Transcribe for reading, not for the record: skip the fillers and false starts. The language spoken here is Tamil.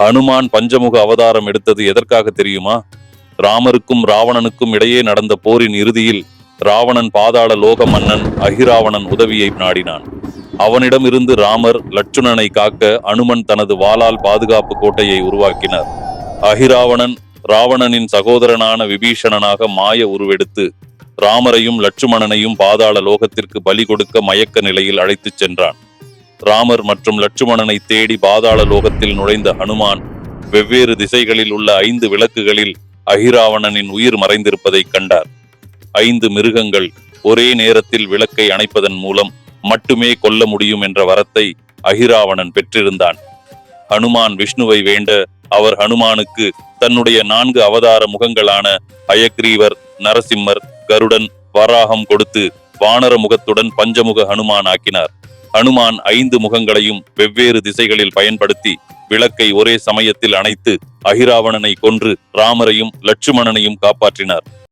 ஹனுமான் பஞ்சமுக அவதாரம் எடுத்தது எதற்காக தெரியுமா? ராமருக்கும் ராவணனுக்கும் இடையே நடந்த போரின் இறுதியில் ராவணன் பாதாள லோக மன்னன் அகிராவணன் உதவியை நாடினான். அவனிடமிருந்து ராமர் லட்சுமணனை காக்க அனுமன் தனது வாளால் பாதுகாப்பு கோட்டையை உருவாக்கினார். அகிராவணன் ராவணனின் சகோதரனான விபீஷணனாக மாய உருவெடுத்து ராமரையும் லட்சுமணனையும் பாதாள லோகத்திற்கு பலி கொடுக்க மயக்க நிலையில் அழைத்துச் சென்றான். ராமர் மற்றும் லட்சுமணனை தேடி பாதாள லோகத்தில் நுழைந்த ஹனுமான் வெவ்வேறு திசைகளில் உள்ள 5 விளக்குகளில் அகிராவணனின் உயிர் மறைந்திருப்பதைக் கண்டார். 5 மிருகங்கள் ஒரே நேரத்தில் விளக்கை அணைப்பதன் மூலம் மட்டுமே கொல்ல முடியும் என்ற வரத்தை அகிராவணன் பெற்றிருந்தான். ஹனுமான் விஷ்ணுவை வேண்ட அவர் ஹனுமானுக்கு தன்னுடைய 4 அவதார முகங்களான ஹயக்ரீவர், நரசிம்மர், கருடன், வராகம் கொடுத்து வானர முகத்துடன் பஞ்சமுக ஹனுமான் ஆக்கினார். ஹனுமான் 5 முகங்களையும் வெவ்வேறு திசைகளில் பயன்படுத்தி விளக்கை ஒரே சமயத்தில் அணைத்து அகிராவணனை கொன்று ராமரையும் லட்சுமணனையும் காப்பாற்றினார்.